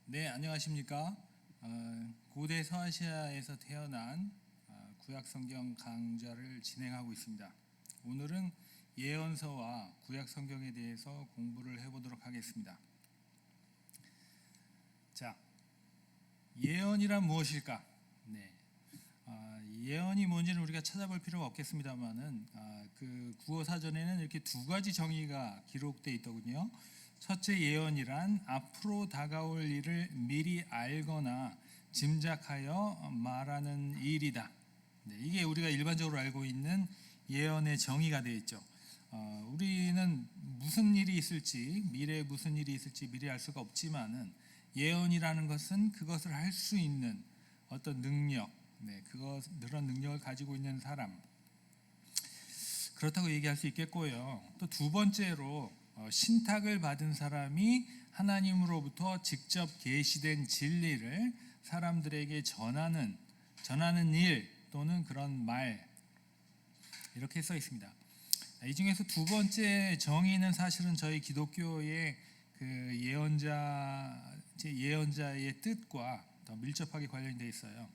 네, 안녕하십니까? 고대 서아시아에서 태어난 구약성경 강좌를 진행하고 있습니다. 오늘은 예언서와 구약성경에 대해서 공부를 해보도록 하겠습니다. 자, 예언이란 무엇일까? 네, 예언이 뭔지는 우리가 찾아볼 필요가 없겠습니다만은 그 구어 사전에는 이렇게 두 가지 정의가 기록되어 있더군요. 첫째, 예언이란 앞으로 다가올 일을 미리 알거나 짐작하여 말하는 일이다. 네, 이게 우리가 일반적으로 알고 있는 예언의 정의가 되어 있죠. 우리는 무슨 일이 있을지, 미래에 무슨 일이 있을지 미리 알 수가 없지만은 예언이라는 것은 그것을 할 수 있는 어떤 능력, 그런 능력을 가지고 있는 사람, 그렇다고 얘기할 수 있겠고요. 또 두 번째로 신탁을 받은 사람이 하나님으로부터 직접 계시된 진리를 사람들에게 전하는 일 또는 그런 말, 이렇게 써 있습니다. 이 중에서 두 번째 정의는 사실은 저희 기독교의 그 예언자의 뜻과 더 밀접하게 관련이 되어 있어요.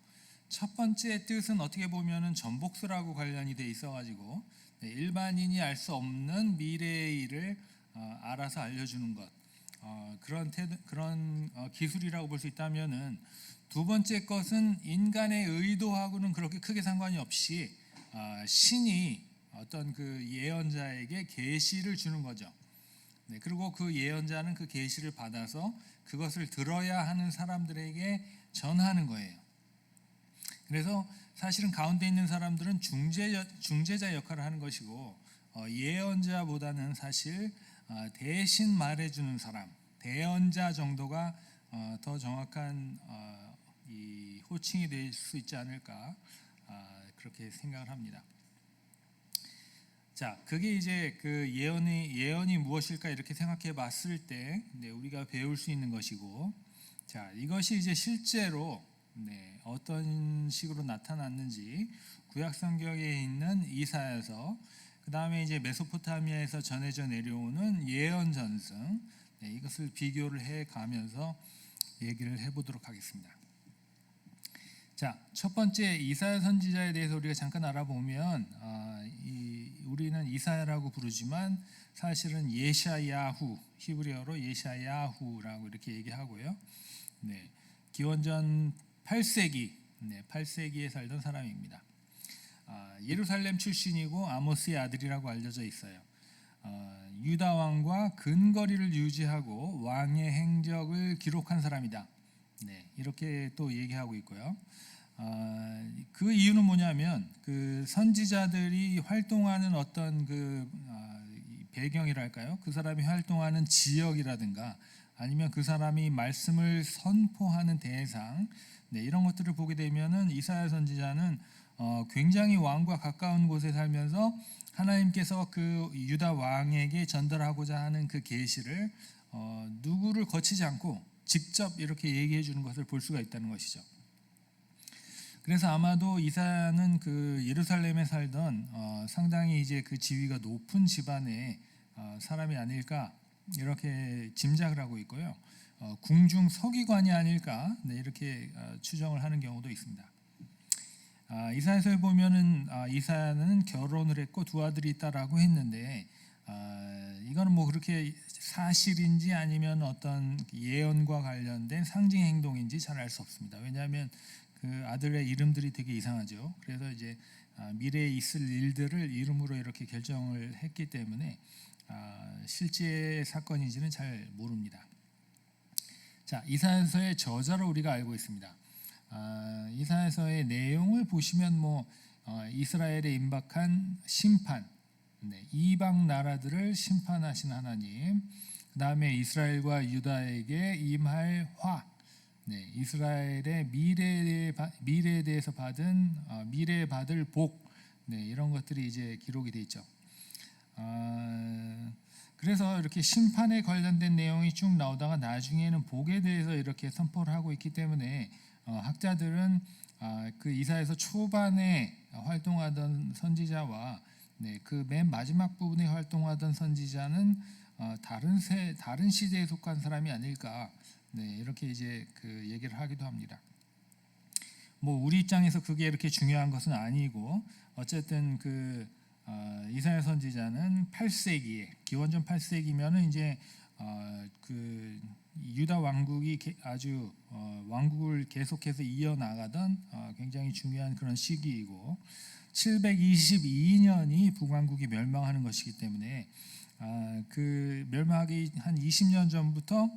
첫 번째 뜻은 어떻게 보면은 전복수라고 관련이 되어 있어가지고 일반인이 알 수 없는 미래의 일을 알아서 알려주는 것, 그런 기술이라고 볼 수 있다면은, 두 번째 것은 인간의 의도하고는 그렇게 크게 상관이 없이 신이 어떤 그 예언자에게 계시를 주는 거죠. 네, 그리고 그 예언자는 그 계시를 받아서 그것을 들어야 하는 사람들에게 전하는 거예요. 그래서 사실은 가운데 있는 사람들은 중재자 역할을 하는 것이고, 예언자보다는 사실 대신 말해주는 사람, 대언자 정도가 더 정확한 이 호칭이 될 수 있지 않을까, 그렇게 생각을 합니다. 자, 그게 이제 그 예언이 무엇일까 이렇게 생각해 봤을 때 우리가 배울 수 있는 것이고, 자, 이것이 이제 실제로 어떤 식으로 나타났는지 구약 성경에 있는 이사야서, 그 다음에 이제 메소포타미아에서 전해져 내려오는 예언 전승, 이것을 비교를 해 가면서 얘기를 해보도록 하겠습니다. 자, 첫 번째 이사야 선지자에 대해서 우리가 잠깐 알아보면, 우리는 이사야라고 부르지만 사실은 예샤야후, 히브리어로 예샤야후라고 이렇게 얘기하고요. 기원전 8세기, 8세기에 살던 사람입니다. 예루살렘 출신이고 아모스의 아들이라고 알려져 있어요. 유다 왕과 근거리를 유지하고 왕의 행적을 기록한 사람이다. 이렇게 또 얘기하고 있고요. 그 이유는 뭐냐면 그 선지자들이 활동하는 어떤 그 배경이랄까요? 그 사람이 활동하는 지역이라든가 아니면 그 사람이 말씀을 선포하는 대상, 이런 것들을 보게 되면은 이사야 선지자는 굉장히 왕과 가까운 곳에 살면서 하나님께서 그 유다 왕에게 전달하고자 하는 그 계시를 누구를 거치지 않고 직접 이렇게 얘기해 주는 것을 볼 수가 있다는 것이죠. 그래서 아마도 이사야는 그 예루살렘에 살던 상당히 이제 그 지위가 높은 집안의 사람이 아닐까 이렇게 짐작을 하고 있고요. 궁중 서기관이 아닐까 이렇게 추정을 하는 경우도 있습니다. 이사야서에 보면은 이사야는 결혼을 했고 두 아들이 있다라고 했는데, 이거는 뭐 그렇게 사실인지 아니면 어떤 예언과 관련된 상징 행동인지 잘 알 수 없습니다. 왜냐하면 그 아들의 이름들이 되게 이상하죠. 그래서 이제 미래에 있을 일들을 이름으로 이렇게 결정을 했기 때문에 실제 사건인지는 잘 모릅니다. 자, 이사야서의 저자로 우리가 알고 있습니다. 이사야서의 내용을 보시면 이스라엘에 임박한 심판, 이방 나라들을 심판하신 하나님, 그 다음에 이스라엘과 유다에게 임할 화, 이스라엘의 미래에 대해서 미래에 받을 복, 이런 것들이 이제 기록이 되어 있죠. 그래서 이렇게 심판에 관련된 내용이 쭉 나오다가 나중에는 복에 대해서 이렇게 선포를 하고 있기 때문에 학자들은 그 이사야서 초반에 활동하던 선지자와 그 맨 마지막 부분에 활동하던 선지자는 다른 시대에 속한 사람이 아닐까 네, 이렇게 이제 그 얘기를 하기도 합니다. 뭐 우리 입장에서 그게 이렇게 중요한 것은 아니고 어쨌든 그 이사야 선지자는 8세기에 기원전 8세기면은 이제 그 유다 왕국이 아주 왕국을 계속해서 이어나가던 굉장히 중요한 그런 시기이고 722년이 북왕국이 멸망하는 것이기 때문에 그 멸망하기 한 20년 전부터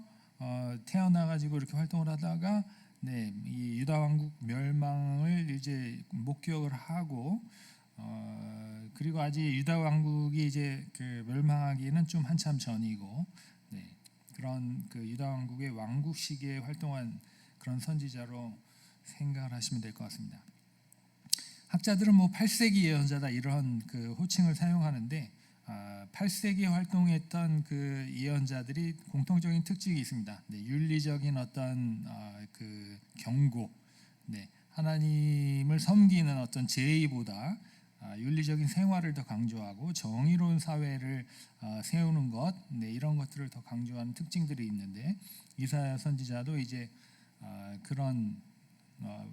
태어나 가지고 이렇게 활동을 하다가 네, 이 유다 왕국 멸망을 이제 목격을 하고 그리고 아직 유다 왕국이 이제 그 멸망하기는 좀 한참 전이고 네, 그런 그 유다 왕국의 왕국 시기에 활동한 그런 선지자로 생각을 하시면 될 것 같습니다. 학자들은 뭐 8세기 예언자다 이런 그 호칭을 사용하는데 8세기에 활동했던 그 예언자들이 공통적인 특징이 있습니다. 네, 윤리적인 어떤 그 경고, 네, 하나님을 섬기는 어떤 제의보다 윤리적인 생활을 더 강조하고 정의로운 사회를 세우는 것, 네, 이런 것들을 더 강조하는 특징들이 있는데 이사야 선지자도 이제 그런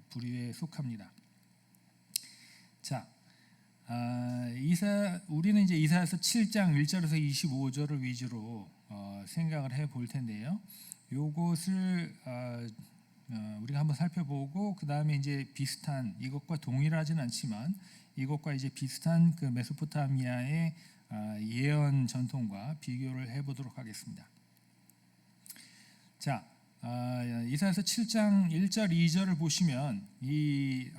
부류에 속합니다. 자, 우리는 이제 이사야서 7장 1절에서 25절을 위주로 생각을 해볼 텐데요. 요것을 우리가 한번 살펴보고 그 다음에 이제 비슷한 이것과 동일하지는 않지만 이것과 이제 비슷한 그 메소포타미아의 예언 전통과 비교를 해보도록 하겠습니다. 자, 이사야서 7장 1절 2절을 보시면 이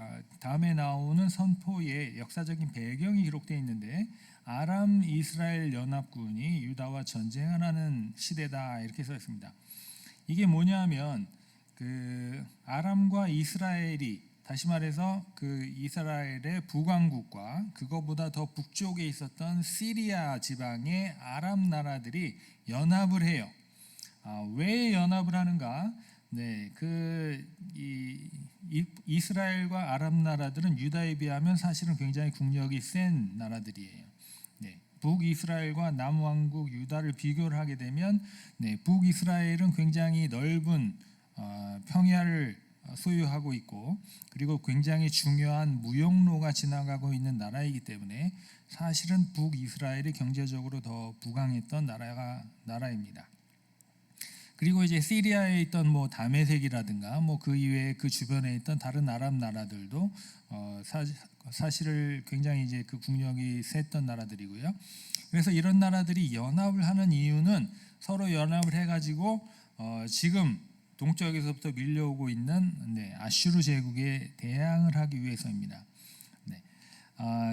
다음에 나오는 선포의 역사적인 배경이 기록되어 있는데 아람 이스라엘 연합군이 유다와 전쟁을 하는 시대다 이렇게 써 있습니다. 이게 뭐냐면 그 아람과 이스라엘이 다시 말해서 그 이스라엘의 북왕국과 그거보다 더 북쪽에 있었던 시리아 지방의 아람 나라들이 연합을 해요. 왜 연합을 하는가? 네, 이스라엘과 아랍 나라들은 유다에 비하면 사실은 굉장히 국력이 센 나라들이에요. 네, 북이스라엘과 남왕국 유다를 비교를 하게 되면, 네, 북이스라엘은 굉장히 넓은 평야를 소유하고 있고, 그리고 굉장히 중요한 무역로가 지나가고 있는 나라이기 때문에 사실은 북이스라엘이 경제적으로 더 부강했던 나라입니다. 그리고 이제 시리아에 있던 뭐 다메섹이라든가 뭐 그 이외에 그 주변에 있던 다른 아랍 나라들도 사실을 굉장히 이제 그 국력이 셌던 나라들이고요. 그래서 이런 나라들이 연합을 하는 이유는 서로 연합을 해가지고 지금 동쪽에서부터 밀려오고 있는 아슈르 제국에 대항을 하기 위해서입니다. 네.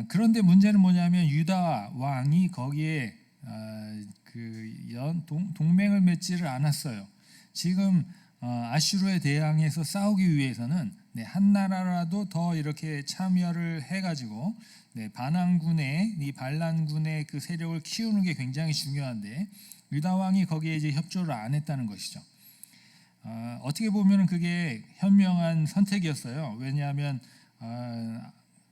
그런데 문제는 뭐냐면 유다 왕이 거기에 동맹을 맺지를 않았어요. 지금 아슈르에 대항해서 싸우기 위해서는 한 나라라도 더 이렇게 참여를 해가지고 반항군의 이 반란군의 그 세력을 키우는 게 굉장히 중요한데 유다 왕이 거기에 이제 협조를 안 했다는 것이죠. 어떻게 보면 그게 현명한 선택이었어요. 왜냐하면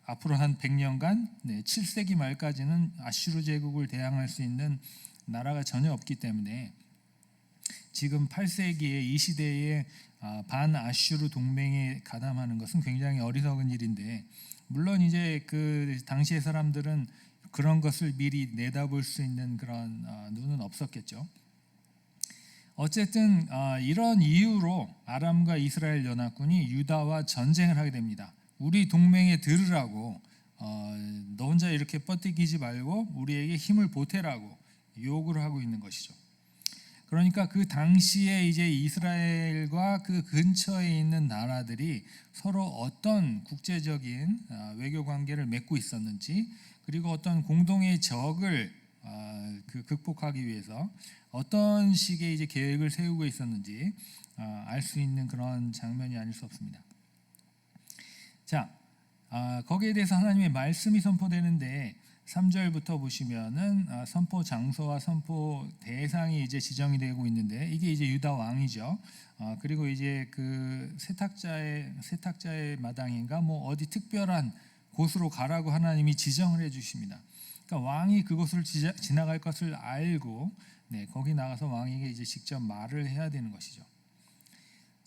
앞으로 한 100년간 7세기 말까지는 아슈르 제국을 대항할 수 있는 나라가 전혀 없기 때문에 지금 8세기에 이 시대에 반아슈르 동맹에 가담하는 것은 굉장히 어리석은 일인데 물론 이제 그 당시의 사람들은 그런 것을 미리 내다볼 수 있는 그런 눈은 없었겠죠. 어쨌든 이런 이유로 아람과 이스라엘 연합군이 유다와 전쟁을 하게 됩니다. 우리 동맹에 들으라고 너 혼자 이렇게 뻗디기지 말고 우리에게 힘을 보태라고 요구를 하고 있는 것이죠. 그러니까 그 당시에 이제 이스라엘과 그 근처에 있는 나라들이 서로 어떤 국제적인 외교 관계를 맺고 있었는지 그리고 어떤 공동의 적을 극복하기 위해서 어떤 식의 이제 계획을 세우고 있었는지 알 수 있는 그런 장면이 아닐 수 없습니다. 자, 거기에 대해서 하나님의 말씀이 선포되는데 3절부터 보시면은 선포 장소와 선포 대상이 이제 지정이 되고 있는데 이게 이제 유다 왕이죠. 그리고 이제 그 세탁자의 마당인가 뭐 어디 특별한 곳으로 가라고 하나님이 지정을 해주십니다. 그러니까 왕이 그곳을 지나갈 것을 알고 거기 나가서 왕에게 이제 직접 말을 해야 되는 것이죠.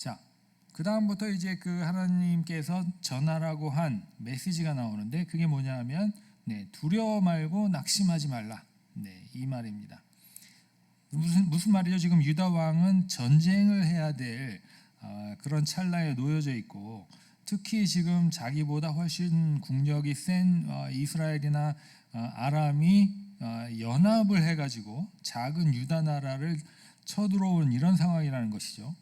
자, 그 다음부터 이제 그 하나님께서 전하라고 한 메시지가 나오는데 그게 뭐냐면 두려워 말고 낙심하지 말라. 이 말입니다. 무슨 말이죠? 지금 유다 왕은 전쟁을 해야 될 그런 찰나에 놓여져 있고, 특히 지금 자기보다 훨씬 국력이 센 이스라엘이나 아람이 연합을 해가지고 작은 유다 나라를 쳐들어온 이런 상황이라는 것이죠.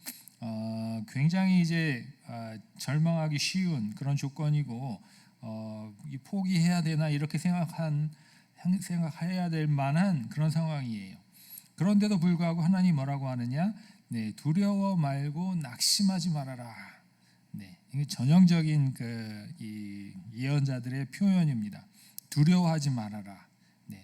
굉장히 이제 절망하기 쉬운 그런 조건이고, 포기해야 되나 이렇게 생각해야 될 만한 그런 상황이에요. 그런데도 불구하고 하나님 뭐라고 하느냐? 두려워 말고 낙심하지 말아라. 이게 전형적인 이 예언자들의 표현입니다. 두려워하지 말아라.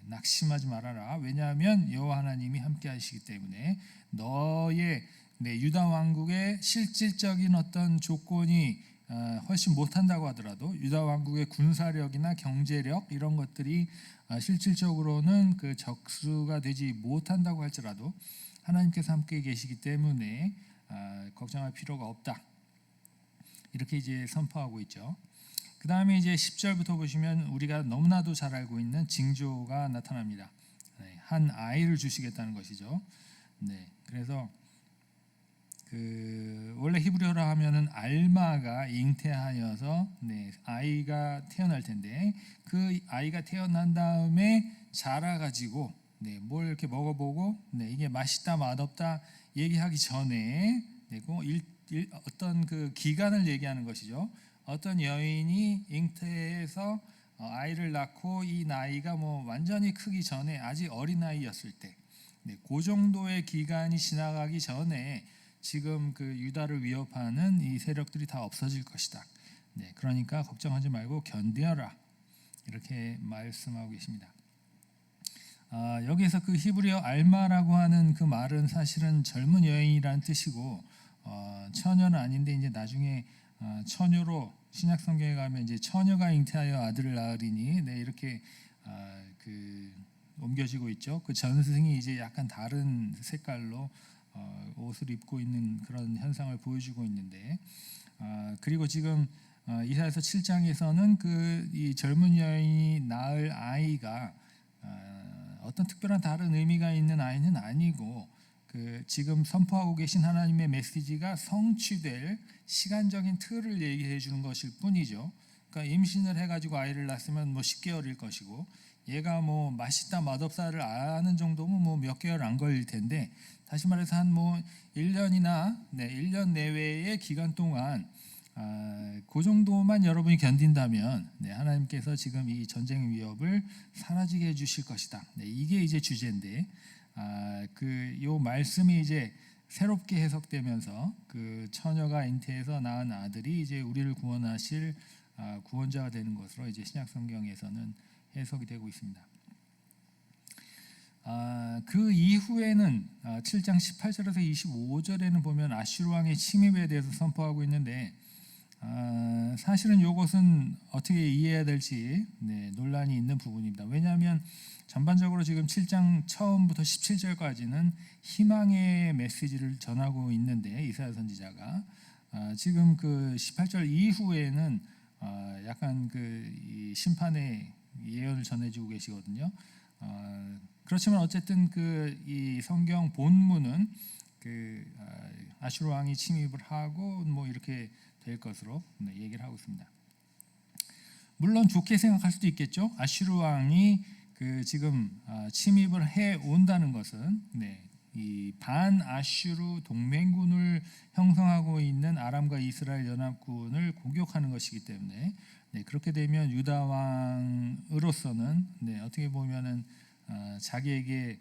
낙심하지 말아라. 왜냐하면 여호와 하나님이 함께 하시기 때문에 너의 유다 왕국의 실질적인 어떤 조건이 훨씬 못한다고 하더라도, 유다 왕국의 군사력이나 경제력 이런 것들이 실질적으로는 그 적수가 되지 못한다고 할지라도 하나님께서 함께 계시기 때문에 걱정할 필요가 없다. 이렇게 이제 선포하고 있죠. 그 다음에 이제 10절부터 보시면 우리가 너무나도 잘 알고 있는 징조가 나타납니다. 한 아이를 주시겠다는 것이죠. 그래서 원래 히브리어로 하면은 알마가 잉태하여서 아이가 태어날 텐데, 그 아이가 태어난 다음에 자라가지고 뭘 이렇게 먹어보고 이게 맛있다 맛없다 얘기하기 전에 어떤 그 기간을 얘기하는 것이죠. 어떤 여인이 잉태해서 아이를 낳고 이 나이가 뭐 완전히 크기 전에 아직 어린 아이였을 때, 그 정도의 기간이 지나가기 전에 지금 그 유다를 위협하는 이 세력들이 다 없어질 것이다. 그러니까 걱정하지 말고 견뎌라. 이렇게 말씀하고 계십니다. 여기서 그 히브리어 알마라고 하는 그 말은 사실은 젊은 여인이라는 뜻이고, 처녀는 아닌데 이제 나중에 처녀로 신약 성경에 가면 이제 처녀가 잉태하여 아들을 낳으리니 이렇게 옮겨지고 있죠. 그 전승이 이제 약간 다른 색깔로 옷을 입고 있는 그런 현상을 보여주고 있는데, 그리고 지금 이사야서 7장에서는 이 젊은 여인이 낳을 아이가 어떤 특별한 다른 의미가 있는 아이는 아니고, 지금 선포하고 계신 하나님의 메시지가 성취될 시간적인 틀을 얘기해 주는 것일 뿐이죠. 그러니까 임신을 해가지고 아이를 낳았으면 뭐 10개월일 것이고, 얘가 뭐 맛있다 맛없다를 아는 정도면 뭐 몇 개월 안 걸릴 텐데, 다시 말해서 한 뭐 1년이나 1년 내외의 기간 동안 그 정도만 여러분이 견딘다면 하나님께서 지금 이 전쟁 위협을 사라지게 해주실 것이다. 이게 이제 주제인데, 요 말씀이 이제 새롭게 해석되면서 그 처녀가 잉태해서 낳은 아들이 이제 우리를 구원하실 구원자가 되는 것으로 이제 신약 성경에서는 해석이 되고 있습니다. 그 이후에는 7장 18절에서 25절에는 보면 아슈르 왕의 침입에 대해서 선포하고 있는데, 사실은 이것은 어떻게 이해해야 될지 논란이 있는 부분입니다. 왜냐하면 전반적으로 지금 7장 처음부터 17절까지는 희망의 메시지를 전하고 있는데, 이사야 선지자가 지금 그 18절 이후에는 약간 이 심판의 예언을 전해주고 계시거든요. 그렇지만 어쨌든 이 성경 본문은 아슈르 왕이 침입을 하고 뭐 이렇게 될 것으로 얘기를 하고 있습니다. 물론 좋게 생각할 수도 있겠죠. 아슈르 왕이 지금 침입을 해 온다는 것은 이 반아슈르 동맹군을 형성하고 있는 아람과 이스라엘 연합군을 공격하는 것이기 때문에, 그렇게 되면 유다 왕으로서는 어떻게 보면은 자기에게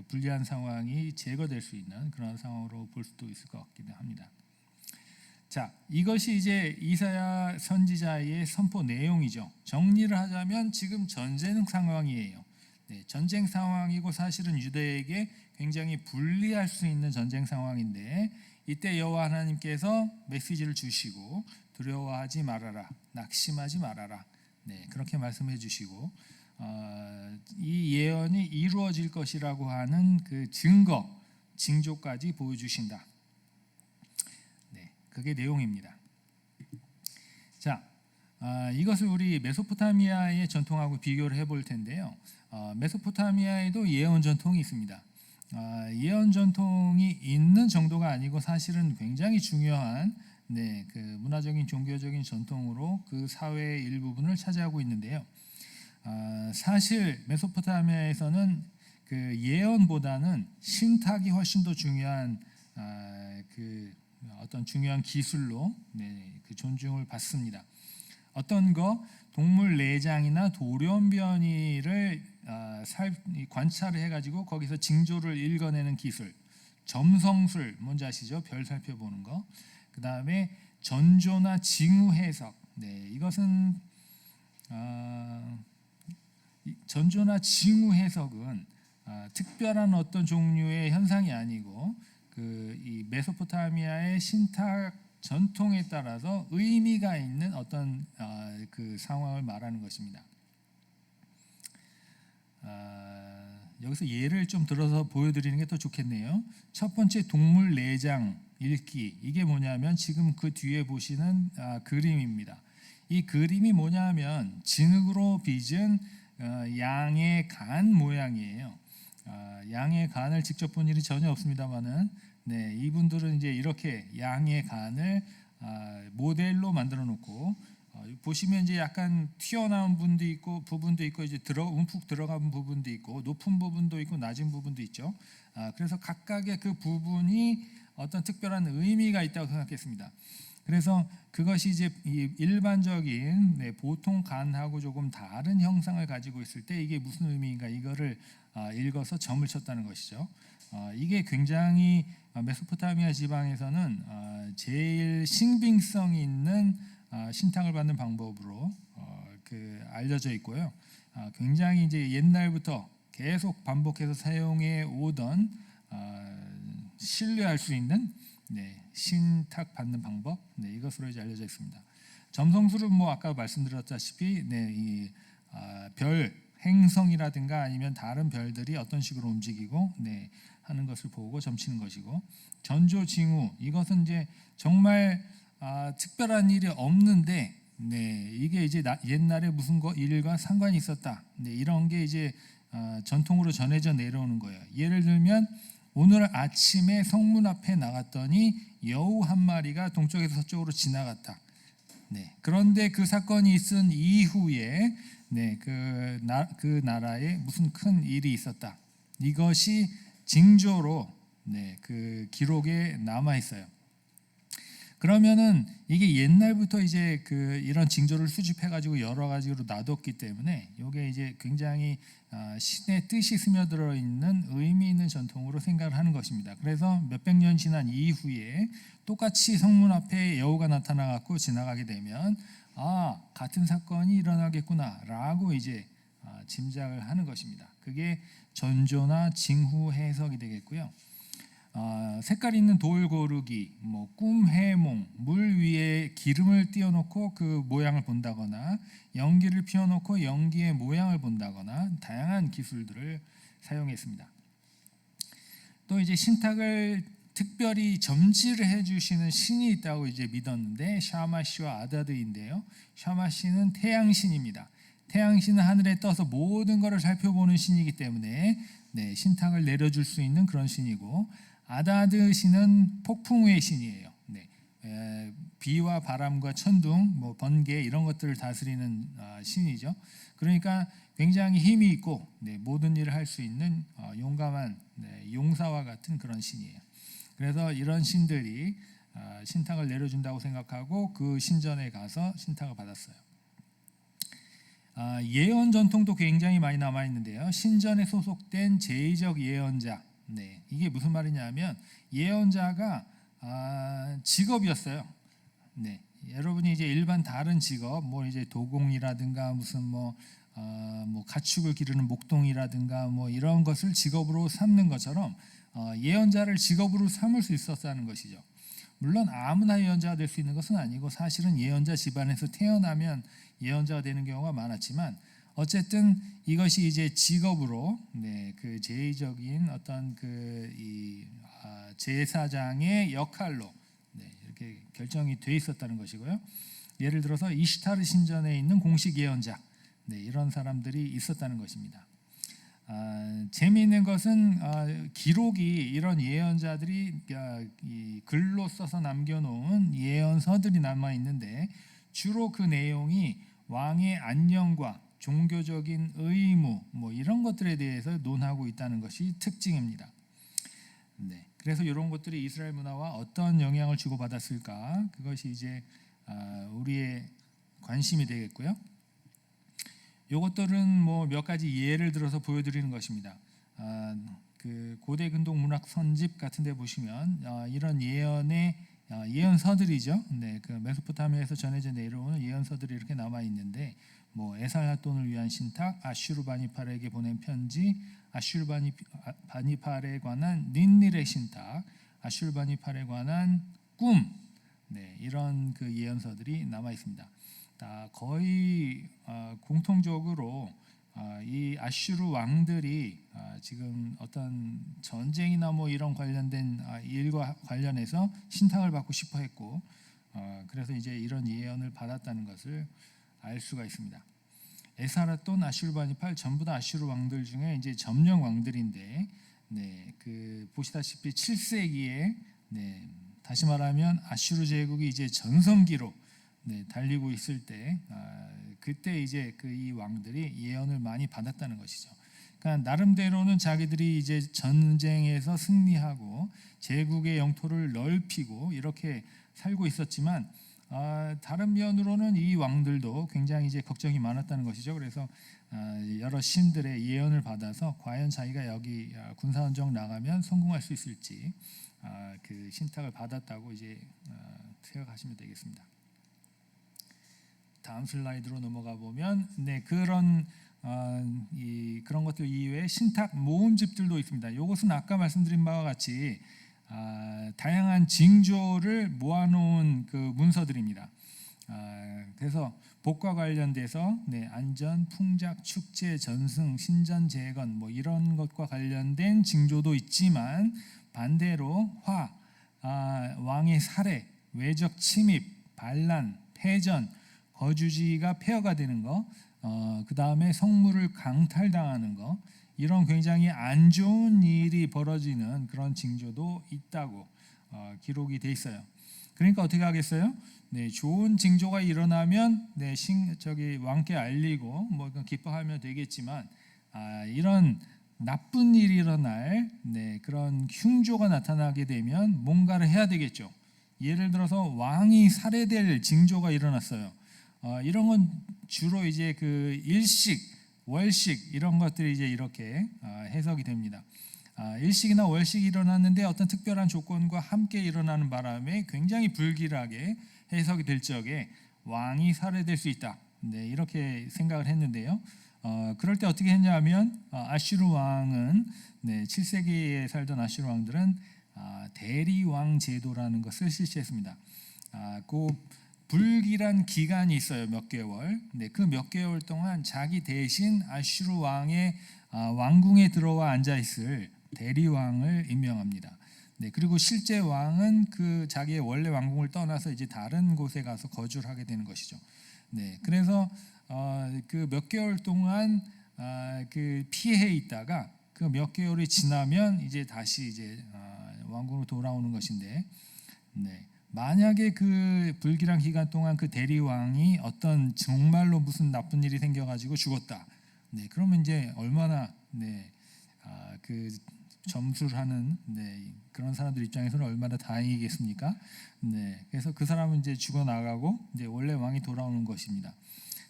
불리한 상황이 제거될 수 있는 그런 상황으로 볼 수도 있을 것 같기도 합니다. 자, 이것이 이제 이사야 선지자의 선포 내용이죠. 정리를 하자면 지금 전쟁 상황이에요. 전쟁 상황이고 사실은 유대에게 굉장히 불리할 수 있는 전쟁 상황인데, 이때 여호와 하나님께서 메시지를 주시고 두려워하지 말아라, 낙심하지 말아라, 그렇게 말씀해 주시고, 이 예언이 이루어질 것이라고 하는 그 징조까지 보여주신다. 그게 내용입니다. 자, 이것을 우리 메소포타미아의 전통하고 비교를 해볼 텐데요. 메소포타미아에도 예언 전통이 있습니다. 예언 전통이 있는 정도가 아니고 사실은 굉장히 중요한 그 문화적인 종교적인 전통으로 그 사회의 일부분을 차지하고 있는데요. 사실 메소포타미아에서는 그 예언보다는 신탁이 훨씬 더 중요한 그 어떤 중요한 기술로 그 존중을 받습니다. 어떤 거 동물 내장이나 돌연변이를 관찰을 해가지고 거기서 징조를 읽어내는 기술, 점성술 뭔지 아시죠? 별 살펴보는 거. 그 다음에 전조나 징후 해석. 이것은 전조나 징후 해석은 특별한 어떤 종류의 현상이 아니고 이 메소포타미아의 신탁 전통에 따라서 의미가 있는 어떤 그 상황을 말하는 것입니다. 여기서 예를 좀 들어서 보여드리는 게 더 좋겠네요. 첫 번째 동물 내장 읽기, 이게 뭐냐면 지금 그 뒤에 보시는 그림입니다. 이 그림이 뭐냐면 진흙으로 빚은 양의 간 모양이에요. 양의 간을 직접 본 일이 전혀 없습니다만은 이분들은 이제 이렇게 양의 간을 모델로 만들어 놓고 보시면 이제 약간 튀어나온 부분도 있고 이제 움푹 들어간 부분도 있고 높은 부분도 있고 낮은 부분도 있죠. 그래서 각각의 그 부분이 어떤 특별한 의미가 있다고 생각했습니다. 그래서 그것이 이제 일반적인 보통 간하고 조금 다른 형상을 가지고 있을 때 이게 무슨 의미인가 이거를 읽어서 점을 쳤다는 것이죠. 이게 굉장히 메소포타미아 지방에서는 제일 신빙성 있는 신탁을 받는 방법으로 알려져 있고요. 굉장히 이제 옛날부터 계속 반복해서 사용해 오던 신뢰할 수 있는 신탁 받는 방법, 이것으로 이제 알려져 있습니다. 점성술은 뭐 아까 말씀드렸다시피 별 행성이라든가 아니면 다른 별들이 어떤 식으로 움직이고 하는 것을 보고 점치는 것이고, 전조 징후, 이것은 이제 정말 특별한 일이 없는데 이게 이제 옛날에 무슨 일과 상관이 있었다, 이런 게 이제 전통으로 전해져 내려오는 거예요. 예를 들면 오늘 아침에 성문 앞에 나갔더니 여우 한 마리가 동쪽에서 서쪽으로 지나갔다. 그런데 그 사건이 있은 이후에 그 나라에 무슨 큰 일이 있었다. 이것이 징조로 그 기록에 남아 있어요. 그러면은 이게 옛날부터 이제 이런 징조를 수집해 가지고 여러 가지로 놔뒀기 때문에 이게 이제 굉장히 신의 뜻이 스며들어 있는 의미 있는 전통으로 생각을 하는 것입니다. 그래서 몇백 년 지난 이후에 똑같이 성문 앞에 여우가 나타나 갖고 지나가게 되면 같은 사건이 일어나겠구나라고 이제 짐작을 하는 것입니다. 그게 전조나 징후 해석이 되겠고요. 색깔 있는 돌 고르기, 꿈 해몽, 물 위에 기름을 띄워놓고 그 모양을 본다거나 연기를 피워놓고 연기의 모양을 본다거나 다양한 기술들을 사용했습니다. 또 이제 신탁을 특별히 점지를 해주시는 신이 있다고 이제 믿었는데 샤마시와 아다드인데요. 샤마시는 태양신입니다. 태양신은 하늘에 떠서 모든 것을 살펴보는 신이기 때문에 신탁을 내려줄 수 있는 그런 신이고, 아다드 신은 폭풍우의 신이에요. 비와 바람과 천둥, 번개 이런 것들을 다스리는 신이죠. 그러니까 굉장히 힘이 있고 모든 일을 할 수 있는 용감한 용사와 같은 그런 신이에요. 그래서 이런 신들이 신탁을 내려준다고 생각하고 그 신전에 가서 신탁을 받았어요. 예언 전통도 굉장히 많이 남아 있는데요. 신전에 소속된 제의적 예언자, 이게 무슨 말이냐면 예언자가 직업이었어요. 여러분이 이제 일반 다른 직업, 이제 도공이라든가 무슨 가축을 기르는 목동이라든가 이런 것을 직업으로 삼는 것처럼 예언자를 직업으로 삼을 수 있었다는 것이죠. 물론 아무나 예언자가 될 수 있는 것은 아니고 사실은 예언자 집안에서 태어나면 예언자가 되는 경우가 많았지만 어쨌든 이것이 이제 직업으로 그 제의적인 어떤 제사장의 역할로 이렇게 이렇게 결정이 돼 있었다는 것이고요. 예를 들어서 이시타르 신전에 있는 공식 예언자, 이런 사람들이 있었다는 것입니다. 재미있는 것은 기록이 이런 예언자들이 이 글로 써서 남겨놓은 예언서들이 남아 있는데 주로 그 내용이 왕의 안녕과 종교적인 의무 이런 것들에 대해서 논하고 있다는 것이 특징입니다. 그래서 이런 것들이 이스라엘 문화와 어떤 영향을 주고받았을까, 그것이 이제 우리의 관심이 되겠고요. 이것들은 몇 가지 예를 들어서 보여드리는 것입니다. 그 고대 근동 문학 선집 같은데 보시면 이런 예언서들이죠. 그 메소포타미아에서 전해져 내려오는 예언서들이 이렇게 남아 있는데, 에살핫돈을 위한 신탁, 아슈르바니팔에게 보낸 편지, 아슈르바니팔에 관한 닌닐의 신탁, 아슈르바니팔에 관한 꿈, 이런 그 예언서들이 남아 있습니다. 다 거의 공통적으로 이 아슈르 왕들이 지금 어떤 전쟁이나 이런 관련된 일과 관련해서 신탁을 받고 싶어 했고, 그래서 이제 이런 예언을 받았다는 것을 알 수가 있습니다. 에사라돈, 아슈르바니팔 전부 다 아슈르 왕들 중에 이제 점령 왕들인데, 그 보시다시피 7세기에 다시 말하면 아슈르 제국이 이제 전성기로 달리고 있을 때, 그때 이제 그 이 왕들이 예언을 많이 받았다는 것이죠. 그러니까 나름대로는 자기들이 이제 전쟁에서 승리하고 제국의 영토를 넓히고 이렇게 살고 있었지만, 다른 면으로는 이 왕들도 굉장히 이제 걱정이 많았다는 것이죠. 그래서 여러 신들의 예언을 받아서 과연 자기가 여기 군사원정 나가면 성공할 수 있을지 그 신탁을 받았다고 이제 생각하시면 되겠습니다. 다음 슬라이드로 넘어가 보면 그런 그런 것들 이외에 신탁 모음집들도 있습니다. 이것은 아까 말씀드린 바와 같이 다양한 징조를 모아놓은 그 문서들입니다. 그래서 복과 관련돼서 안전, 풍작, 축제, 전승, 신전, 재건 이런 것과 관련된 징조도 있지만, 반대로 왕의 살해, 외적 침입, 반란, 패전, 거주지가 폐허가 되는 거, 그 다음에 성물을 강탈당하는 거, 이런 굉장히 안 좋은 일이 벌어지는 그런 징조도 있다고 기록이 돼 있어요. 그러니까 어떻게 하겠어요? 좋은 징조가 일어나면 왕께 알리고 기뻐하면 되겠지만, 이런 나쁜 일이 일어날 그런 흉조가 나타나게 되면 뭔가를 해야 되겠죠. 예를 들어서 왕이 살해될 징조가 일어났어요. 이런 건 주로 이제 그 일식, 월식 이런 것들이 이제 이렇게 해석이 됩니다. 일식이나 월식이 일어났는데 어떤 특별한 조건과 함께 일어나는 바람에 굉장히 불길하게 해석이 될 적에 왕이 살해될 수 있다. 이렇게 생각을 했는데요. 그럴 때 어떻게 했냐면 아슈르 왕은 7세기에 살던 아슈르 왕들은 대리왕 제도라는 것을 실시했습니다. 그 불길한 기간이 있어요. 몇 개월. 그 몇 개월 동안 자기 대신 아슈르 왕의 왕궁에 들어와 앉아 있을 대리왕을 임명합니다. 그리고 실제 왕은 그 자기의 원래 왕궁을 떠나서 이제 다른 곳에 가서 거주를 하게 되는 것이죠. 그래서 그 몇 개월 동안 그 피해 있다가 그 몇 개월이 지나면 이제 다시 이제 왕궁으로 돌아오는 것인데, 만약에 그 불길한 기간 동안 그 대리왕이 어떤 정말로 무슨 나쁜 일이 생겨가지고 죽었다. 그러면 이제 얼마나 그 점수를 하는 그런 사람들 입장에서는 얼마나 다행이겠습니까? 그래서 그 사람은 이제 죽어 나가고 이제 원래 왕이 돌아오는 것입니다.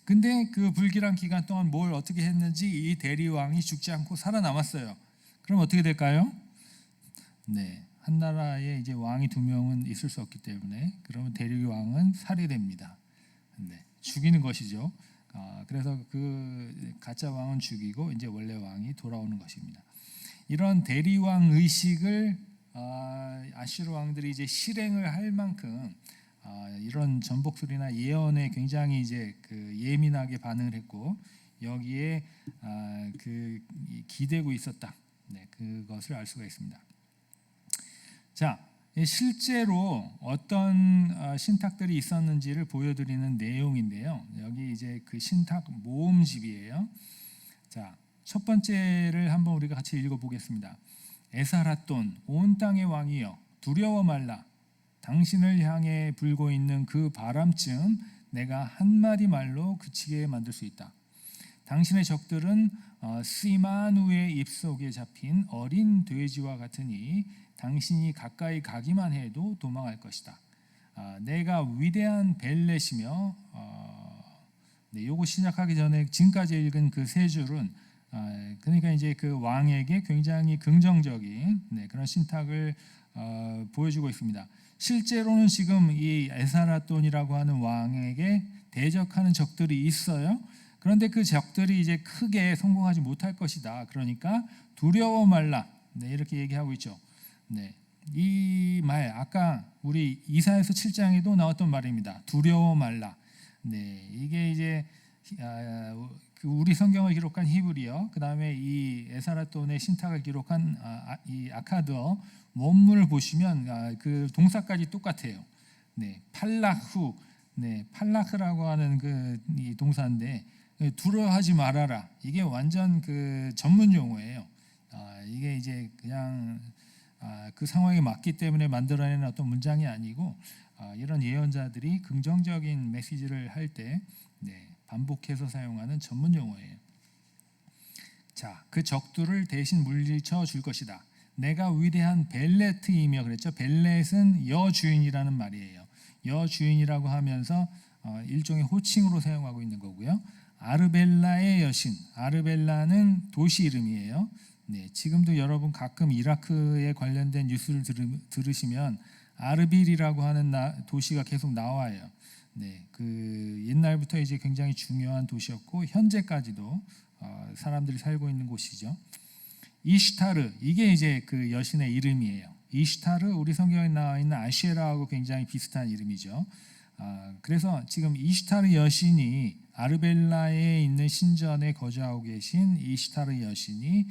근데 그 불길한 기간 동안 뭘 어떻게 했는지 이 대리왕이 죽지 않고 살아남았어요. 그럼 어떻게 될까요? 한 나라에 이제 왕이 2명은 있을 수 없기 때문에 그러면 대리왕은 살해됩니다. 죽이는 것이죠. 그래서 그 가짜 왕은 죽이고 이제 원래 왕이 돌아오는 것입니다. 이런 대리왕 의식을 아슈르 왕들이 이제 실행을 할 만큼 이런 전복술이나 예언에 굉장히 이제 그 예민하게 반응을 했고, 여기에 그 기대고 있었다. 그것을 알 수가 있습니다. 자, 실제로 어떤 신탁들이 있었는지를 보여드리는 내용인데요. 여기 이제 그 신탁 모음집이에요. 자, 첫 번째를 한번 우리가 같이 읽어보겠습니다. 에사라돈 온 땅의 왕이여 두려워 말라. 당신을 향해 불고 있는 그 바람쯤 내가 한마디 말로 그치게 만들 수 있다. 당신의 적들은 시마누의 입속에 잡힌 어린 돼지와 같으니 당신이 가까이 가기만 해도 도망할 것이다. 내가 위대한 벨렛이며 요거 시작하기 전에 지금까지 읽은 그 세 줄은 그러니까 이제 그 왕에게 굉장히 긍정적인 그런 신탁을 보여주고 있습니다. 실제로는 지금 이 에사라돈이라고 하는 왕에게 대적하는 적들이 있어요. 그런데 그 적들이 이제 크게 성공하지 못할 것이다. 그러니까 두려워 말라. 이렇게 얘기하고 있죠. 이 말 아까 우리 이사야서 7장에도 나왔던 말입니다. 두려워 말라. 이게 이제 우리 성경을 기록한 히브리어, 그 다음에 이 에사라돈의 신탁을 기록한 이 아카드어 원문을 보시면 그 동사까지 똑같아요. 팔라후, 팔라흐라고 하는 이 동사인데 두려워하지 말아라. 이게 완전 그 전문 용어예요. 이게 이제 그냥 그 상황에 맞기 때문에 만들어낸 어떤 문장이 아니고 이런 예언자들이 긍정적인 메시지를 할 때 반복해서 사용하는 전문 용어예요. 자, 그 적들을 대신 물리쳐 줄 것이다. 내가 위대한 벨레트이며 그랬죠. 벨렛은 여주인이라는 말이에요. 여주인이라고 하면서 일종의 호칭으로 사용하고 있는 거고요. 아르벨라의 여신, 아르벨라는 도시 이름이에요. 지금도 여러분 가끔 이라크에 관련된 뉴스를 들으시면 아르빌이라고 하는 도시가 계속 나와요. 그 옛날부터 이제 굉장히 중요한 도시였고 현재까지도 사람들이 살고 있는 곳이죠. 이슈타르, 이게 이제 그 여신의 이름이에요. 이슈타르, 우리 성경에 나와 있는 아쉐라하고 굉장히 비슷한 이름이죠. 그래서 지금 이슈타르 여신이 아르벨라에 있는 신전에 거주하고 계신 이슈타르 여신이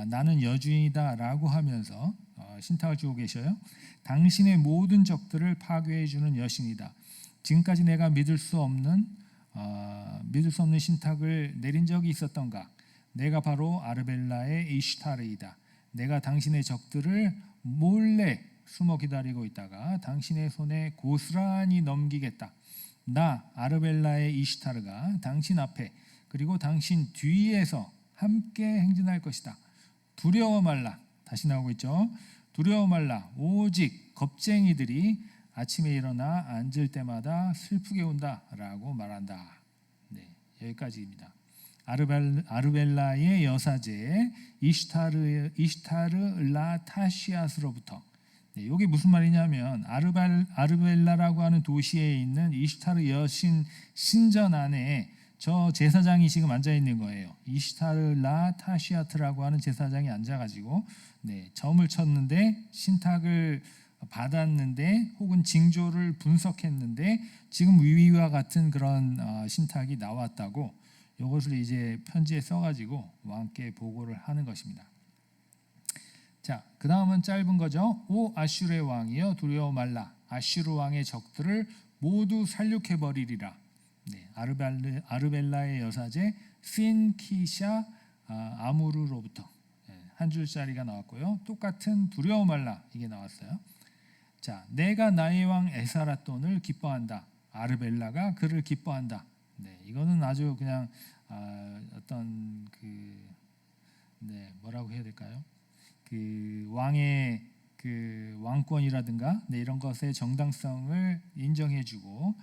나는 여주인이다라고 하면서 신탁을 주고 계셔요. 당신의 모든 적들을 파괴해 주는 여신이다. 지금까지 내가 믿을 수 없는 신탁을 내린 적이 있었던가? 내가 바로 아르벨라의 이슈타르이다. 내가 당신의 적들을 몰래 숨어 기다리고 있다가 당신의 손에 고스란히 넘기겠다. 나 아르벨라의 이슈타르가 당신 앞에 그리고 당신 뒤에서 함께 행진할 것이다. 두려워 말라. 다시 나오고 있죠. 두려워 말라. 오직 겁쟁이들이 아침에 일어나 앉을 때마다 슬프게 운다라고 말한다. 여기까지입니다. 아르벨라의 여사제 이슈타르 라타시아스로부터 이게 무슨 말이냐면 아르벨라라고 하는 도시에 있는 이슈타르 여신 신전 안에 저 제사장이 지금 앉아 있는 거예요. 이슈타르 라타시아트라고 하는 제사장이 앉아가지고 점을 쳤는데 신탁을 받았는데 혹은 징조를 분석했는데 지금 위와 같은 그런 신탁이 나왔다고 이것을 이제 편지에 써가지고 왕께 보고를 하는 것입니다. 자, 그 다음은 짧은 거죠. 오 아슈르의 왕이여 두려워 말라. 아슈르 왕의 적들을 모두 살육해 버리리라. 아르벨라의 여사제 신키샤 아무르로부터 한 줄짜리가 나왔고요. 똑같은 두려워 말라 이게 나왔어요. 자, 내가 나의 왕 에사라돈을 기뻐한다. 아르벨라가 그를 기뻐한다. 이거는 아주 그냥 어떤 뭐라고 해야 될까요? 그 왕의 그 왕권이라든가 이런 것의 정당성을 인정해주고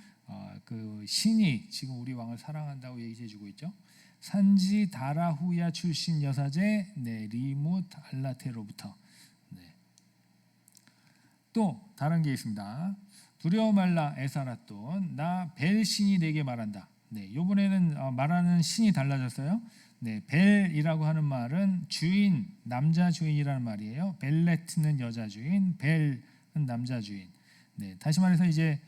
그 신이 지금 우리 왕을 사랑한다고 얘기해주고 있죠. 산지 다라후야 출신 여사제 리무 알라테로부터 또 다른 게 있습니다. 두려워 말라 에사라돈 나 벨 신이 내게 말한다. 이번에는 말하는 신이 달라졌어요. 벨이라고 하는 말은 주인, 남자 주인이라는 말이에요. 벨레트는 여자 주인, 벨은 남자 주인. 다시 말해서 이제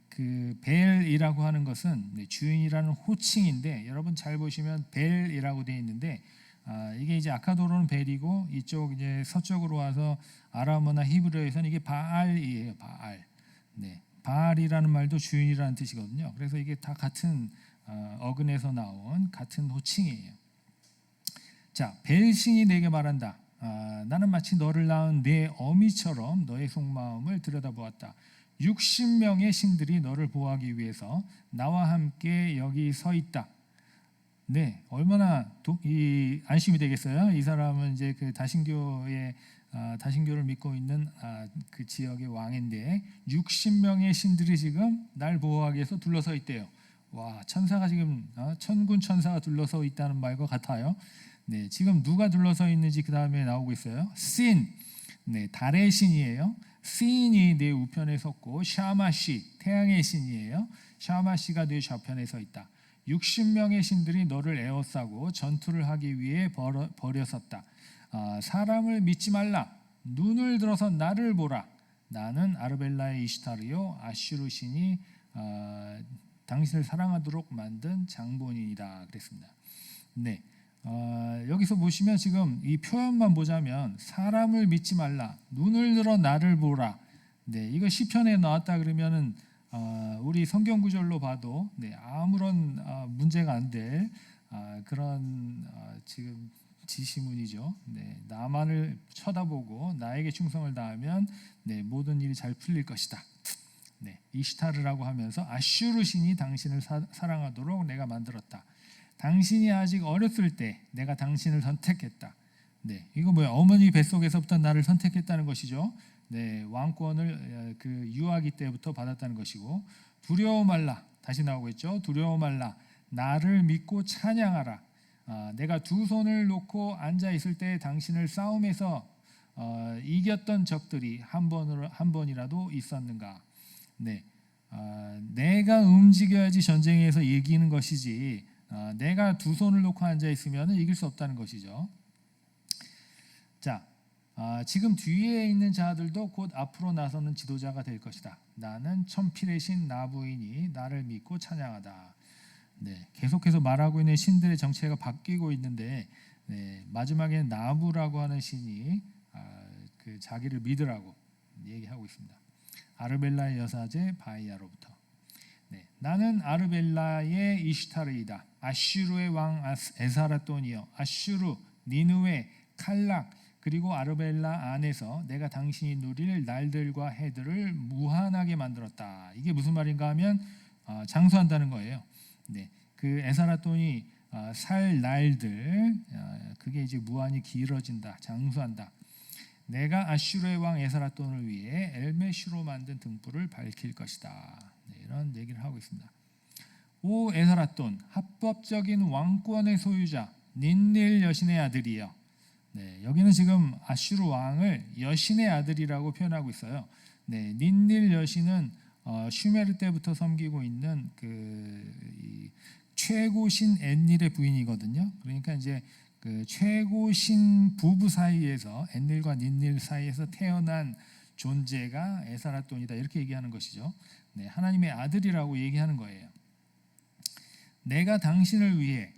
그 벨이라고 하는 것은 주인이라는 호칭인데 여러분 잘 보시면 벨이라고 되어 있는데 이게 이제 아카도로는 벨이고 이쪽 이제 서쪽으로 와서 아람어나 히브리어에서는 이게 바알이에요. 바알. 네, 바알이라는 말도 주인이라는 뜻이거든요. 그래서 이게 다 같은 어근에서 나온 같은 호칭이에요. 자, 벨신이 내게 말한다. 나는 마치 너를 낳은 내 어미처럼 너의 속마음을 들여다보았다. 60명의 신들이 너를 보호하기 위해서 나와 함께 여기 서 있다. 네, 얼마나 안심이 되겠어요? 이 사람은 이제 그 다신교를 믿고 있는 그 지역의 왕인데 60명의 신들이 지금 날 보호하기 위해서 둘러서 있대요. 와, 천사가 지금 천군 천사가 둘러서 있다는 말과 같아요. 네, 지금 누가 둘러서 있는지 그 다음에 나오고 있어요. 신, 네, 달의 신이에요. 신이 내 우편에 섰고 샤마시, 태양의 신이에요. 샤마시가 내 좌편에 서 있다. 60명의 신들이 너를 에워싸고 전투를 하기 위해 버려섰다. 사람을 믿지 말라. 눈을 들어서 나를 보라. 나는 아르벨라의 이시타르요 아슈르 신이 당신을 사랑하도록 만든 장본인이다. 그랬습니다. 네. 여기서 보시면 지금 이 표현만 보자면 사람을 믿지 말라, 눈을 들어 나를 보라. 네, 이거 시편에 나왔다 그러면은 우리 성경 구절로 봐도 네, 아무런 문제가 안 될 그런 지금 지시문이죠. 네, 나만을 쳐다보고 나에게 충성을 다하면 네, 모든 일이 잘 풀릴 것이다. 네, 이시타르라고 하면서 아슈르 신이 당신을 사랑하도록 내가 만들었다. 당신이 아직 어렸을 때 내가 당신을 선택했다. 네, 이거 뭐야? 어머니 뱃속에서부터 나를 선택했다는 것이죠. 네, 왕권을 그 유아기 때부터 받았다는 것이고, 두려워 말라. 다시 나오고 있죠. 두려워 말라. 나를 믿고 찬양하라. 내가 두 손을 놓고 앉아 있을 때 당신을 싸움에서 이겼던 적들이 한 번이라도 있었는가? 네, 내가 움직여야지 전쟁에서 이기는 것이지. 내가 두 손을 놓고 앉아 있으면 이길 수 없다는 것이죠. 자, 지금 뒤에 있는 자들도 곧 앞으로 나서는 지도자가 될 것이다. 나는 천필의 신 나부인이 나를 믿고 찬양하다. 네, 계속해서 말하고 있는 신들의 정체가 바뀌고 있는데 네, 마지막에는 나부라고 하는 신이 그 자기를 믿으라고 얘기하고 있습니다. 아르벨라의 여사제 바이아로부터. 네, 나는 아르벨라의 이시타르이다. 아슈르의 왕 에사라돈이여, 아슈르, 니느웨, 칼락 그리고 아르벨라 안에서 내가 당신이 누릴 날들과 해들을 무한하게 만들었다. 이게 무슨 말인가 하면 장수한다는 거예요. 네, 그 에사라돈이 살 날들 그게 이제 무한히 길어진다, 장수한다. 내가 아슈르의 왕 에사라돈을 위해 엘메슈로 만든 등불을 밝힐 것이다. 네, 이런 얘기를 하고 있습니다. 오 에사라돈, 합법적인 왕권의 소유자, 닌닐 여신의 아들이여. 네, 여기는 지금 아슈르 왕을 여신의 아들이라고 표현하고 있어요. 네, 닌닐 여신은 슈메르 때부터 섬기고 있는 그 최고신 엔닐의 부인이거든요. 그러니까 이제 그 최고신 부부 사이에서 엔닐과 닌닐 사이에서 태어난 존재가 에사라돈이다 이렇게 얘기하는 것이죠. 네, 하나님의 아들이라고 얘기하는 거예요. 내가 당신을 위해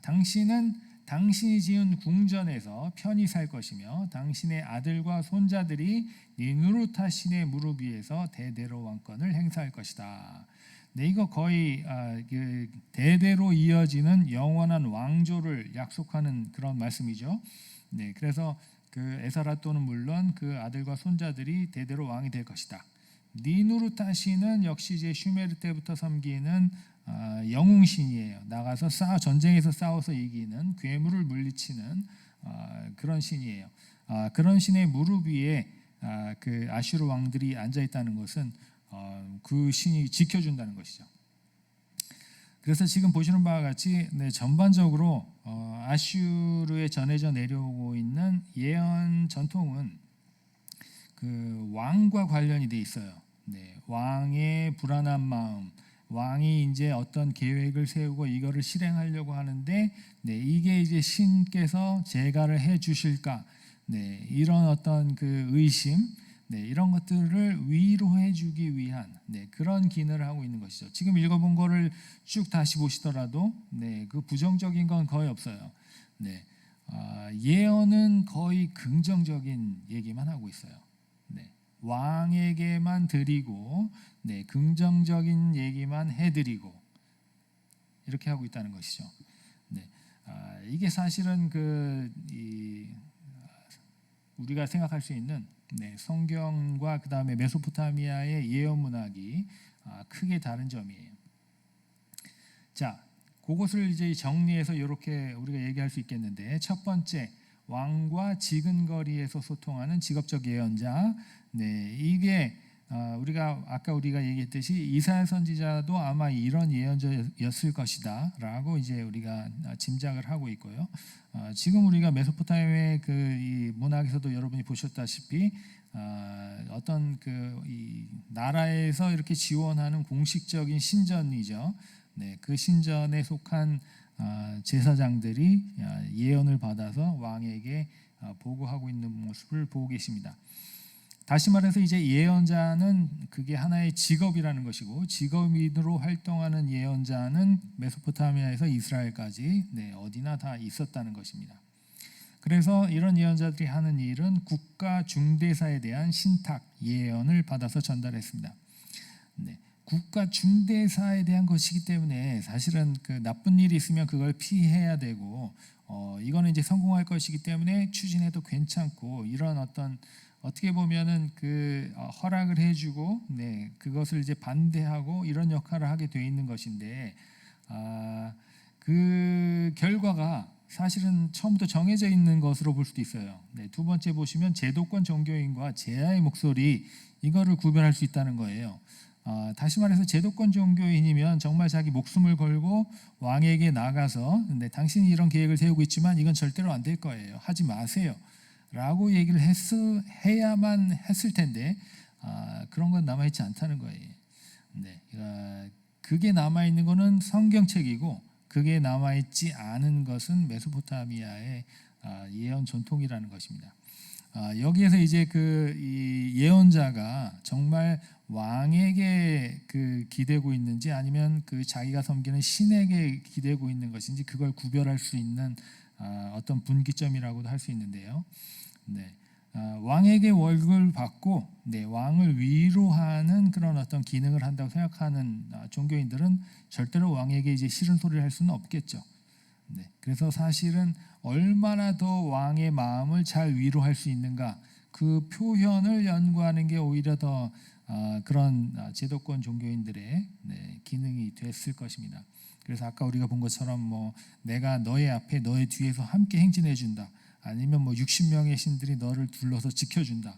당신은 당신이 지은 궁전에서 편히 살 것이며 당신의 아들과 손자들이 니누르타 신의 무릎 위에서 대대로 왕권을 행사할 것이다. 네, 이거 거의 그 대대로 이어지는 영원한 왕조를 약속하는 그런 말씀이죠. 네, 그래서 그 에사라돈은 물론 그 아들과 손자들이 대대로 왕이 될 것이다. 니누르타 신은 역시 이제 슈메르 때부터 섬기는 영웅신이에요. 나가서 전쟁에서 싸워서 이기는 괴물을 물리치는 그런 신이에요. 그런 신의 무릎 위에 그 아슈르 왕들이 앉아 있다는 것은 그 신이 지켜준다는 것이죠. 그래서 지금 보시는 바와 같이 네, 전반적으로 아슈르에 전해져 내려오고 있는 예언 전통은 그 왕과 관련이 돼 있어요. 네, 왕의 불안한 마음, 왕이 이제 어떤 계획을 세우고 이거를 실행하려고 하는데, 네, 이게 이제 신께서 제가를 해 주실까? 네, 이런 어떤 그 의심, 네, 이런 것들을 위로해 주기 위한 네, 그런 기능을 하고 있는 것이죠. 지금 읽어본 거를 쭉 다시 보시더라도 네, 그 부정적인 건 거의 없어요. 네, 예언은 거의 긍정적인 얘기만 하고 있어요. 네, 왕에게만 드리고, 네, 긍정적인 얘기만 해드리고 이렇게 하고 있다는 것이죠. 네, 이게 사실은 우리가 생각할 수 있는 성경과 그 다음에 메소포타미아의 예언 문학이 크게 다른 점이에요. 자, 그것을 이제 정리해서 이렇게 우리가 얘기할 수 있겠는데, 첫 번째, 왕과 지근거리에서 소통하는 직업적 예언자. 네, 이게 아까 우리가 얘기했듯이 이사야 선지자도 아마 이런 예언자였을 것이다라고 이제 우리가 짐작을 하고 있고요. 지금 우리가 메소포타미아의 이 문학에서도 여러분이 보셨다시피 어떤 이 나라에서 이렇게 지원하는 공식적인 신전이죠. 네, 그 신전에 속한 제사장들이 예언을 받아서 왕에게 보고하고 있는 모습을 보고 계십니다. 다시 말해서 이제 예언자는 그게 하나의 직업이라는 것이고, 직업인으로 활동하는 예언자는 메소포타미아에서 이스라엘까지 어디나 다 있었다는 것입니다. 그래서 이런 예언자들이 하는 일은 국가 중대사에 대한 신탁 예언을 받아서 전달했습니다. 네, 국가 중대사에 대한 것이기 때문에 사실은 나쁜 일이 있으면 그걸 피해야 되고, 이거는 이제 성공할 것이기 때문에 추진해도 괜찮고, 이런 어떻게 보면은 허락을 해주고, 그것을 이제 반대하고 이런 역할을 하게 돼 있는 것인데, 그 결과가 사실은 처음부터 정해져 있는 것으로 볼 수도 있어요. 두 번째 보시면 제도권 종교인과 제야의 목소리, 이거를 구별할 수 있다는 거예요. 다시 말해서 제도권 종교인이면 정말 자기 목숨을 걸고 왕에게 나가서 당신이 이런 계획을 세우고 있지만 이건 절대로 안 될 거예요. 하지 마세요. 라고 얘기를 해야만 했을 텐데 그런 건 남아있지 않다는 거예요. 그게 남아있는 거는 성경책이고, 그게 남아있지 않은 것은 메소포타미아의 예언 전통이라는 것입니다. 여기에서 이제 이 예언자가 정말 왕에게 기대고 있는지 아니면 자기가 섬기는 신에게 기대고 있는 것인지 그걸 구별할 수 있는 어떤 분기점이라고도 할 수 있는데요. 왕에게 월급을 받고 왕을 위로하는 그런 어떤 기능을 한다고 생각하는 종교인들은 절대로 왕에게 이제 싫은 소리를 할 수는 없겠죠. 그래서 사실은 얼마나 더 왕의 마음을 잘 위로할 수 있는가, 그 표현을 연구하는 게 오히려 더 그런 제도권 종교인들의 기능이 됐을 것입니다. 그래서 아까 우리가 본 것처럼 내가 너의 앞에 너의 뒤에서 함께 행진해 준다, 아니면 60명의 신들이 너를 둘러서 지켜준다,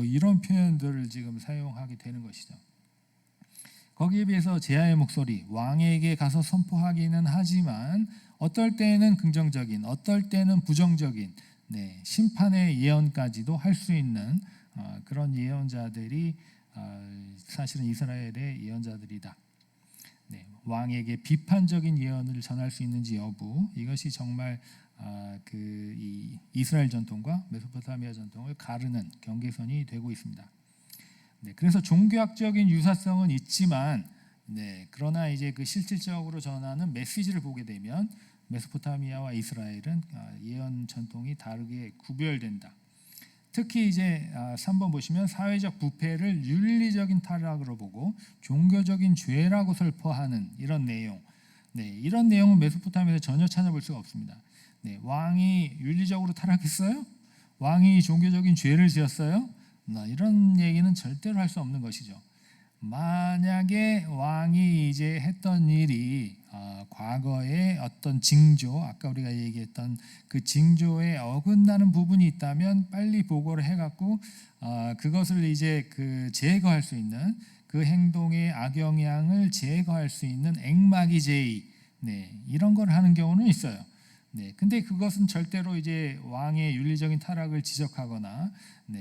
이런 표현들을 지금 사용하게 되는 것이죠. 거기에 비해서 제야의 목소리, 왕에게 가서 선포하기는 하지만 어떨 때는 긍정적인, 어떨 때는 부정적인 심판의 예언까지도 할 수 있는 그런 예언자들이 사실은 이스라엘의 예언자들이다. 왕에게 비판적인 예언을 전할 수 있는지 여부, 이것이 정말 이 이스라엘 전통과 메소포타미아 전통을 가르는 경계선이 되고 있습니다. 그래서 종교학적인 유사성은 있지만, 그러나 이제 실질적으로 전하는 메시지를 보게 되면 메소포타미아와 이스라엘은 예언 전통이 다르게 구별된다. 특히 이제 3번 보시면 사회적 부패를 윤리적인 타락으로 보고 종교적인 죄라고 설포하는 이런 내용. 이런 내용은 메소포타미아에서 전혀 찾아볼 수가 없습니다. 왕이 윤리적으로 타락했어요? 왕이 종교적인 죄를 지었어요? 이런 얘기는 절대로 할 수 없는 것이죠. 만약에 왕이 이제 했던 일이 과거의 어떤 징조, 아까 우리가 얘기했던 그 징조에 어긋나는 부분이 있다면 빨리 보고를 해갖고 그것을 이제 제거할 수 있는, 그 행동의 악영향을 제거할 수 있는 앵마기 제의, 이런 걸 하는 경우는 있어요. 근데 그것은 절대로 이제 왕의 윤리적인 타락을 지적하거나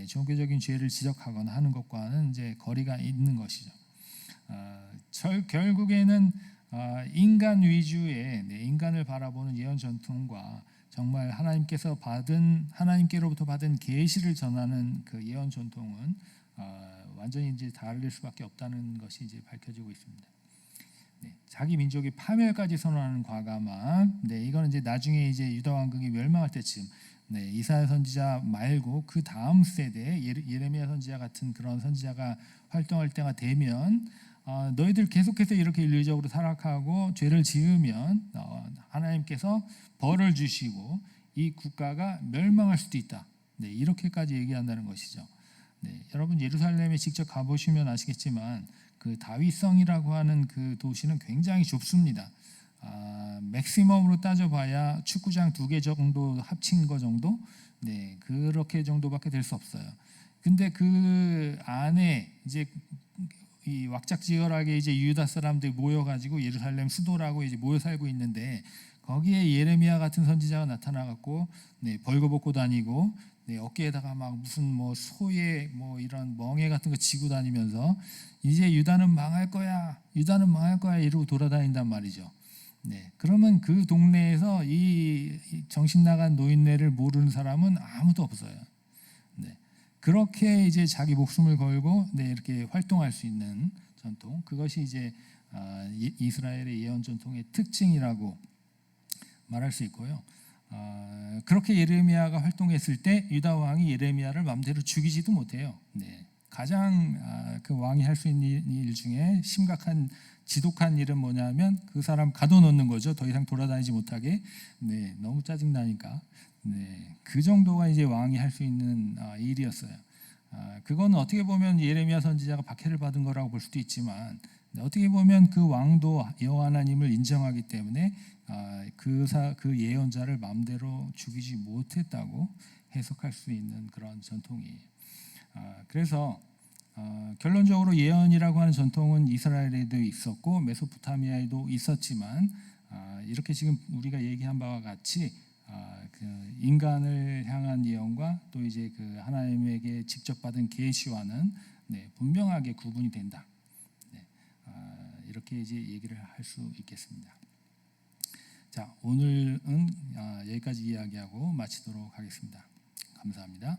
종교적인 죄를 지적하거나 하는 것과는 이제 거리가 있는 것이죠. 결국에는 인간 위주의 인간을 바라보는 예언 전통과 정말 하나님께로부터 받은 계시를 전하는 그 예언 전통은 완전히 이제 다를 수밖에 없다는 것이 이제 밝혀지고 있습니다. 자기 민족의 파멸까지 선언하는 과감함. 네, 이거는 이제 나중에 이제 유다 왕국이 멸망할 때쯤, 네, 이사야 선지자 말고 그 다음 세대 예레미야 선지자 같은 그런 선지자가 활동할 때가 되면 너희들 계속해서 이렇게 인류적으로 타락하고 죄를 지으면 하나님께서 벌을 주시고 이 국가가 멸망할 수도 있다. 네, 이렇게까지 얘기한다는 것이죠. 네, 여러분 예루살렘에 직접 가보시면 아시겠지만 그 다윗성이라고 하는 그 도시는 굉장히 좁습니다. 맥시멈으로 따져봐야 축구장 2개 정도 합친 거 정도, 네, 그렇게 정도밖에 될 수 없어요. 근데 그 안에 이제 이 왁작지껄하게 이제 유다 사람들이 모여가지고 예루살렘 수도라고 이제 모여 살고 있는데 거기에 예레미야 같은 선지자가 나타나갖고, 네, 벌거벗고 다니고, 네, 어깨에다가 막 무슨 뭐 소의 뭐 이런 멍에 같은 거 지고 다니면서 이제 유다는 망할 거야, 유다는 망할 거야 이러고 돌아다닌단 말이죠. 네, 그러면 그 동네에서 이 정신 나간 노인네를 모르는 사람은 아무도 없어요. 네, 그렇게 이제 자기 목숨을 걸고, 네, 이렇게 활동할 수 있는 전통, 그것이 이제 이스라엘의 예언 전통의 특징이라고 말할 수 있고요. 그렇게 예레미야가 활동했을 때 유다 왕이 예레미야를 마음대로 죽이지도 못해요. 네, 가장 그 왕이 할 수 있는 일 중에 심각한 지독한 일은 뭐냐면 그 사람 가둬놓는 거죠. 더 이상 돌아다니지 못하게. 네, 너무 짜증나니까. 네, 그 정도가 이제 왕이 할 수 있는 일이었어요. 그건 어떻게 보면 예레미야 선지자가 박해를 받은 거라고 볼 수도 있지만, 어떻게 보면 그 왕도 여호와 하나님을 인정하기 때문에 그 예언자를 마음대로 죽이지 못했다고 해석할 수 있는 그런 전통이에요. 그래서 결론적으로 예언이라고 하는 전통은 이스라엘에도 있었고 메소포타미아에도 있었지만, 이렇게 지금 우리가 얘기한 바와 같이 그 인간을 향한 예언과 또 이제 그 하나님에게 직접 받은 계시와는, 네, 분명하게 구분이 된다. 네, 이렇게 이제 얘기를 할 수 있겠습니다. 자, 오늘은 여기까지 이야기하고 마치도록 하겠습니다. 감사합니다.